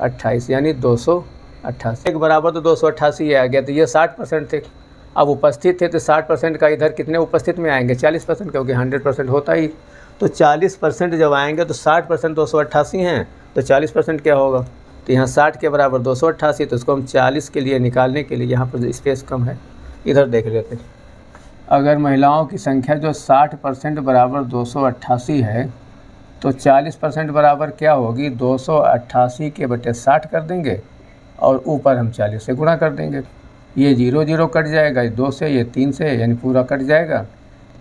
Speaker 1: 28 यानी 288। 1 बराबर तो 288 आ गया। तो ये 60% थे। अब उपस्थित थे तो 60% का इधर कितने उपस्थित में आएंगे, 40%, क्योंकि 100% होता ही। तो 40% जब आएंगे तो 60% 288 हैं, तो 40% क्या होगा, तो यहाँ 60 के बराबर 288, तो इसको हम 40 के लिए निकालने के लिए, यहाँ पर स्पेस कम है, इधर देख लेते हैं। अगर महिलाओं की संख्या जो 60% बराबर 288 है, तो 40% बराबर क्या होगी, 288 के बटे 60 कर देंगे और ऊपर हम 40 से गुणा कर देंगे। ये 0 0 कट जाएगा, 2 से, ये 3 से, यानी पूरा कट जाएगा।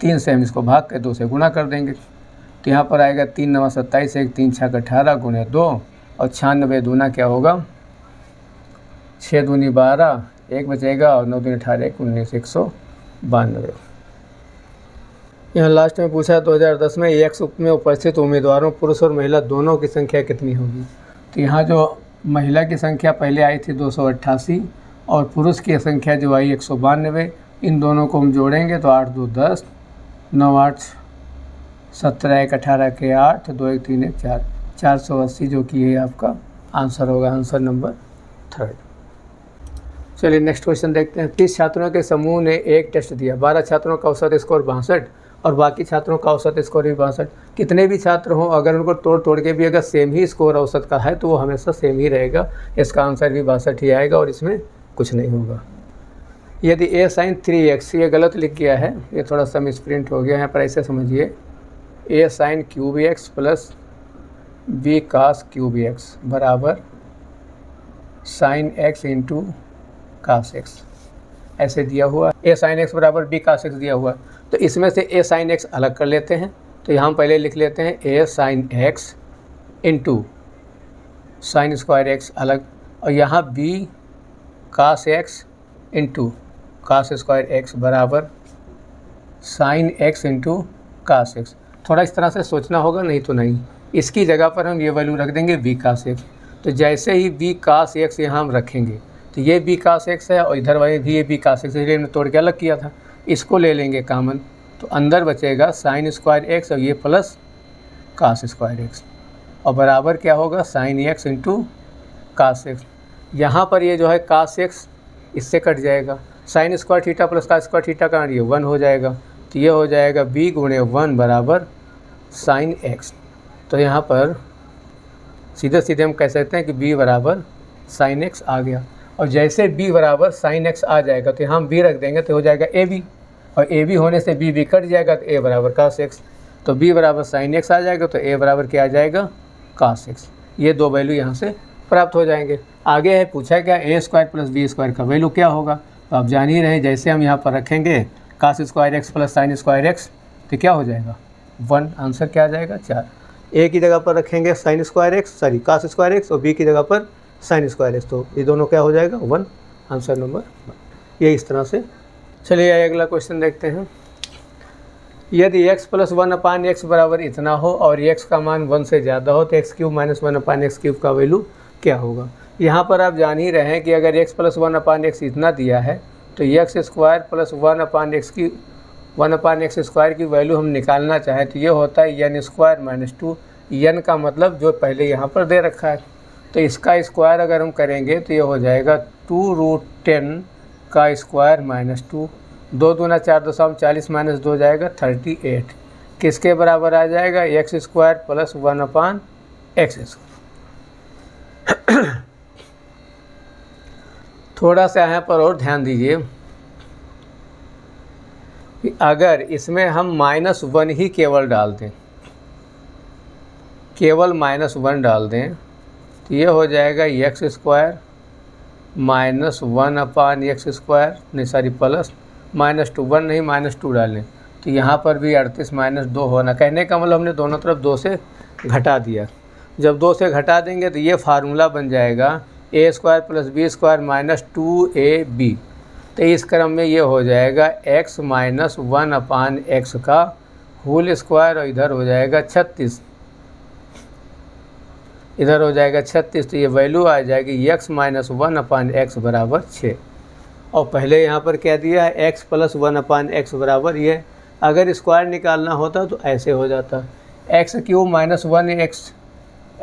Speaker 1: 3 से हम इसको भाग के 2 से गुणा कर देंगे, तो यहाँ पर आएगा 3 9 27 1 3 6 18 गुणे 2 और 96 दूना क्या होगा, 6 दूनी 12 1 बचेगा और 9 दूनी 18 1 19 192। यहाँ लास्ट में पूछा 2010 में एक्स उप में उपस्थित उम्मीदवारों पुरुष और महिला दोनों की संख्या कितनी होगी। तो यहाँ जो महिला की संख्या पहले आई थी 288 और पुरुष की संख्या जो आई 192, इन दोनों को हम जोड़ेंगे तो 8 2 10, 9 8 17 1 18 के 8, 2 1 3 1 4, 480 जो कि ये आपका आंसर होगा, आंसर नंबर 3। चलिए नेक्स्ट क्वेश्चन देखते हैं। 30 छात्रों के समूह ने एक टेस्ट दिया, 12 छात्रों का औसत स्कोर 62 और बाकी छात्रों का औसत स्कोर भी 62। कितने भी छात्र हों, अगर उनको तोड़ तोड़ के भी अगर सेम ही स्कोर औसत का है तो वो हमेशा सेम ही रहेगा, इसका आंसर भी 62 ही आएगा और इसमें कुछ नहीं होगा। यदि a sin 3x, ये गलत लिख गया है, ये थोड़ा सा मिसप्रिंट हो गया है, पर ऐसे समझिए a sin cube x plus b cos cube x बराबर sin x into cos x ऐसे दिया हुआ। a sin x बराबर b cos x दिया हुआ, तो इसमें से a sin x अलग कर लेते हैं। तो यहाँ पहले लिख लेते हैं a sin x into sine square x अलग, और यहाँ b cos x into cos square x बराबर sine x into cos x। थोड़ा इस तरह से सोचना होगा, नहीं तो नहीं। इसकी जगह पर हम ये वैल्यू रख देंगे b cos x। तो जैसे ही b cos x यहाँ हम रखेंगे तो ये b cos x है और इधर वाले भी ये b cos x, इसलिए हमने तोड़ के अलग किया था। इसको ले लेंगे कॉमन, तो अंदर बचेगा साइन स्क्वायर x और ये प्लस cos स्क्वायर x और बराबर क्या होगा sine x into cos x। यहाँ पर ये जो है cos x इससे कट जाएगा, sine square theta plus cos square theta का ये 1 हो जाएगा, तो ये हो जाएगा b गुणे 1 बराबर साइन x। तो यहाँ पर सीधे सीधे हम कह सकते हैं कि b बराबर साइन x आ गया, और जैसे b बराबर साइन x आ जाएगा तो यहाँ हम b रख देंगे तो हो जाएगा ab, और ab होने से b कट जाएगा तो a बराबर cos x। तो b बराबर साइन x आ जाएगा तो a बराबर क्या आ जाएगा cos x। ये दो वैल्यू यहाँ से प्राप्त हो जाएंगे। आगे है पूछा क्या a square plus b square का वैल्यू क्या होगा। तो आप जान ही रहे हैं, जैसे हम यहाँ पर रखेंगे cos square x plus sign square x तो क्या हो जाएगा 1, आंसर क्या आ जाएगा 4। a की जगह पर रखेंगे sign square x cos square x और b की जगह पर साइन स्क्वायर x, तो ये दोनों क्या हो जाएगा 1, आंसर नंबर 1। ये इस तरह से। चलिए अगला क्वेश्चन देखते हैं। यदि x प्लस 1/x बराबर इतना हो और x का मान 1 से ज़्यादा हो तो x³ माइनस 1/x³ का वैल्यू क्या होगा। यहाँ पर आप जान ही रहे हैं कि अगर x प्लस 1/x इतना दिया है तो x square plus 1/x square की वैल्यू हम निकालना चाहें तो ये होता है n स्क्वायर माइनस 2, n का मतलब जो पहले यहाँ पर दे रखा है, तो इसका स्क्वायर अगर हम करेंगे तो ये हो जाएगा 2√10 का स्क्वायर माइनस 2, 2 दूना 4 40 माइनस 2 जाएगा 38, किसके बराबर आ जाएगा x स्क्वायर प्लस 1/x। थोड़ा सा यहाँ पर और ध्यान दीजिए कि अगर इसमें हम -1 ही केवल डाल दें, केवल -1 डाल दें तो ये हो जाएगा x square minus 1/x square, नहीं सॉरी प्लस -2, 1 नहीं -2 डालें तो यहाँ पर भी 38 माइनस 2 होना। कहने का मतलब हमने दोनों तरफ 2 से घटा दिया। जब 2 से घटा देंगे तो ये फार्मूला बन जाएगा a square plus b square minus 2ab। तो इस क्रम में ये हो जाएगा x माइनस 1/x का होल स्क्वायर और इधर हो जाएगा 36, इधर हो जाएगा 36, तो ये वैल्यू आ जाएगी x माइनस 1/x बराबर 6। और पहले यहाँ पर क्या दिया है x प्लस 1/x बराबर ये, अगर स्क्वायर निकालना होता तो ऐसे हो जाता x³ माइनस 1x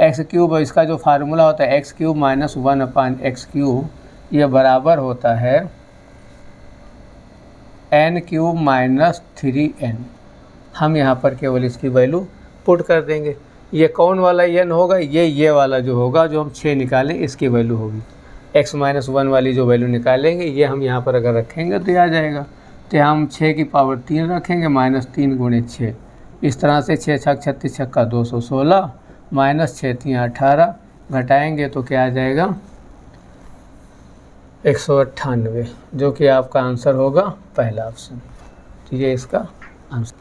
Speaker 1: x³ इसका जो फार्मूला होता है x³ माइनस 1/x³, ये बराबर होता है n³ माइनस 3n। हम यहाँ पर केवल इसकी वैल्यू पुट कर देंगे। ये कौन वाला n होगा, ये वाला जो होगा जो हम 6 निकालें इसकी वैल्यू होगी। x माइनस 1 वाली जो वैल्यू निकालेंगे ये हम यहाँ पर अगर रखेंगे तो ये आ जाएगा। तो यहाँ हम 6 की पावर 3 रखेंगे माइनस 3 गुणे 6, इस तरह से 6 छक 36 छक्का 216 माइनस 6 3 18, घटाएँगे तो क्या आ जाएगा 198, जो कि आपका आंसर होगा पहला ऑप्शन। तो ये इसका आंसर।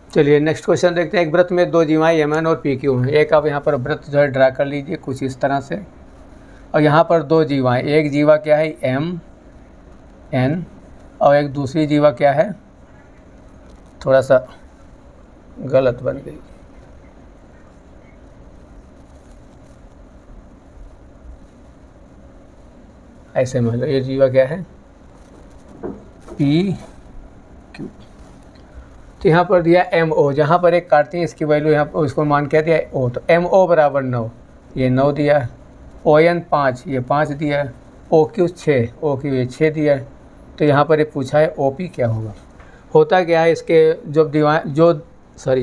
Speaker 1: चलिए नेक्स्ट क्वेश्चन देखते हैं। एक व्रत में 2 जीवाएँ mn और pq हैं। एक आप यहाँ पर व्रत जो है ड्रा कर लीजिए कुछ इस तरह से, और यहाँ पर 2 जीवाएँ, एक जीवा क्या है m n और एक दूसरी जीवा क्या है, थोड़ा सा गलत बन गई। ऐसे मान लो ये जीवा क्या है, पी क्यू। तो यहाँ पर दिया एम ओ, जहाँ पर एक काटते हैं इसकी वैल्यू यहाँ पर इसको मान क्या दिया ओ, तो एम ओ बराबर 9, ये 9 दिया है। ओ एन 5, ये 5 दिया है। ओ क्यू 6, ओ क्यू ये 6 दिया है। तो यहाँ पर ये पूछा है ओ पी क्या होगा। होता क्या है इसके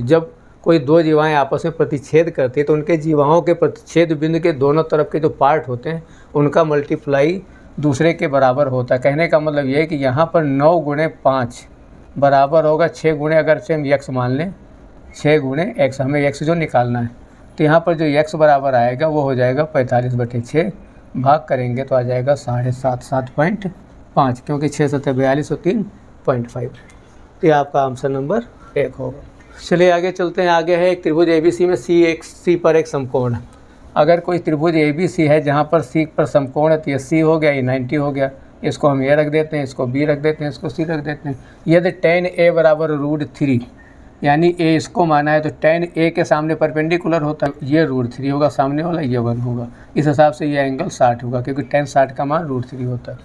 Speaker 1: जब कोई दो जीवाएँ आपस में प्रतिच्छेद करती है तो उनके जीवाओं के प्रतिच्छेद बिंदु के दोनों तरफ के जो पार्ट होते हैं उनका मल्टीप्लाई दूसरे के बराबर होता है। कहने का मतलब ये है कि यहाँ पर 9 गुणे 5 बराबर होगा 6 गुणे, अगर से हम x मान लें 6 गुणे x, हमें x जो निकालना है। तो यहाँ पर जो x बराबर आएगा वो हो जाएगा 45/6, भाग करेंगे तो आ जाएगा 7.5, क्योंकि 6 7 42 और 3.5। तो ये आपका आंसर नंबर 1 होगा। चलिए आगे चलते हैं। आगे है एक त्रिभुज ABC में C पर एक समकोण। अगर कोई त्रिभुज ABC है जहाँ पर C पर समकोण है तो ये C हो गया, ये 90 हो गया। इसको हम A रख देते हैं, इसको B रख देते हैं, इसको C रख देते हैं। यदि tan A बराबर √3, यानी A इसको माना है तो tan A के सामने परपेंडिकुलर होता है, ये √3 होगा, सामने वाला ये 1 होगा। इस हिसाब से ये एंगल 60 होगा, क्योंकि tan 60 का मान √3 होता है।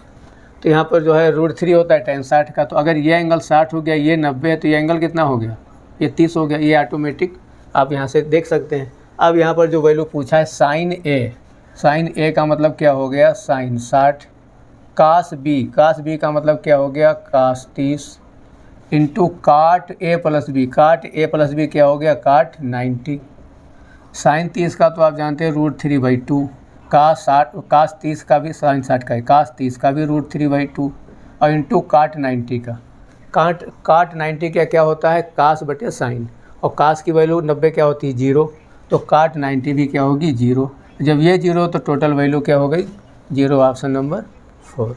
Speaker 1: तो यहाँ पर जो है √3 होता है tan 60 का। तो अगर ये एंगल 60 हो गया, ये 90 है, तो ये एंगल कितना हो गया, ये 30 हो गया। ये ऑटोमेटिक आप यहाँ से देख सकते हैं। अब यहाँ पर जो वैल्यू पूछा है sin A का मतलब क्या हो गया, sin 60, cos B का मतलब क्या हो गया, cos 30, into cot A plus B क्या हो गया, cot 90। sin 30 का तो आप जानते हैं √3/2, cos 30 का भी sin 60 का है, cos 30 का भी √3/2 और इंटू cot 90 का। cot 90 का क्या होता है, cos बटे sin, और cos की वैल्यू 90 क्या होती है, 0, तो cot 90 भी क्या होगी, 0। जब ये 0 तो टोटल वैल्यू क्या हो गई, 0, ऑप्शन नंबर 4।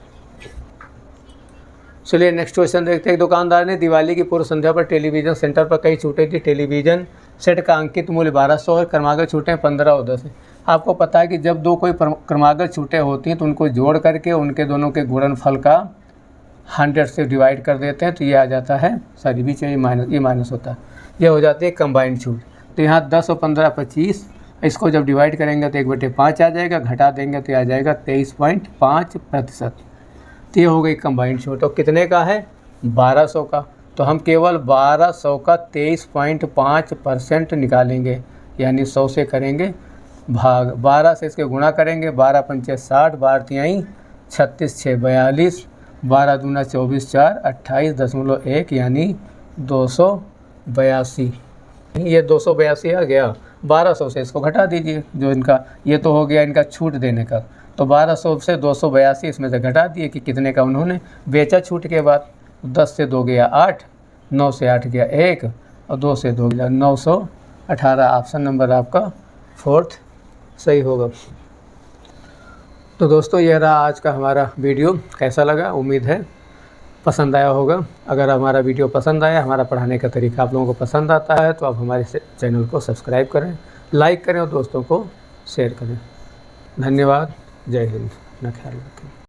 Speaker 1: चलिए नेक्स्ट क्वेश्चन देखते हैं। दुकानदार ने दिवाली की पूर्व संध्या पर टेलीविज़न सेंटर पर कई छूटें दी। टेलीविज़न सेट का अंकित मूल्य 1200 और क्रमागत छूटें 15 और 10 है। आपको पता है कि जब दो कोई क्रमागत छूटें होती हैं तो उनको जोड़ करके उनके दोनों के गुणनफल का 100 से डिवाइड कर देते हैं, तो ये आ जाता है, सॉरी बीच में ये माइनस होता है, ये हो जाती है कंबाइंड छूट। तो यहाँ 10 और 15 25, इसको जब डिवाइड करेंगे तो 1/5 आ जाएगा, घटा देंगे तो आ जाएगा 23.5%। तो ये हो गई कंबाइंड छूट। और कितने का है, 1200 का। तो हम केवल 1200 का 23.5% निकालेंगे, यानी 100 से करेंगे भाग, 12 से इसके गुणा करेंगे, 12 पंचे 60, 12 तिहाई 36, 6 42, 12 दूना 24, 4 28.1, यानी 282। ये 282 आ गया। 1200 से इसको घटा दीजिए, जो इनका ये तो हो गया इनका छूट देने का। तो 1200 से 282 इसमें से घटा दिए कि कितने का उन्होंने बेचा छूट के बाद। 10 से 2 गया 8, 9 से 8 गया 1 और 2 से 2 गया 918। ऑप्शन नंबर आपका 4 सही होगा। तो दोस्तों ये रहा आज का हमारा वीडियो। कैसा लगा, उम्मीद है पसंद आया होगा। अगर हमारा वीडियो पसंद आया, हमारा पढ़ाने का तरीका आप लोगों को पसंद आता है, तो आप हमारे चैनल को सब्सक्राइब करें, लाइक करें और दोस्तों को शेयर करें। धन्यवाद। जय हिंद। अपना ख्याल रखें।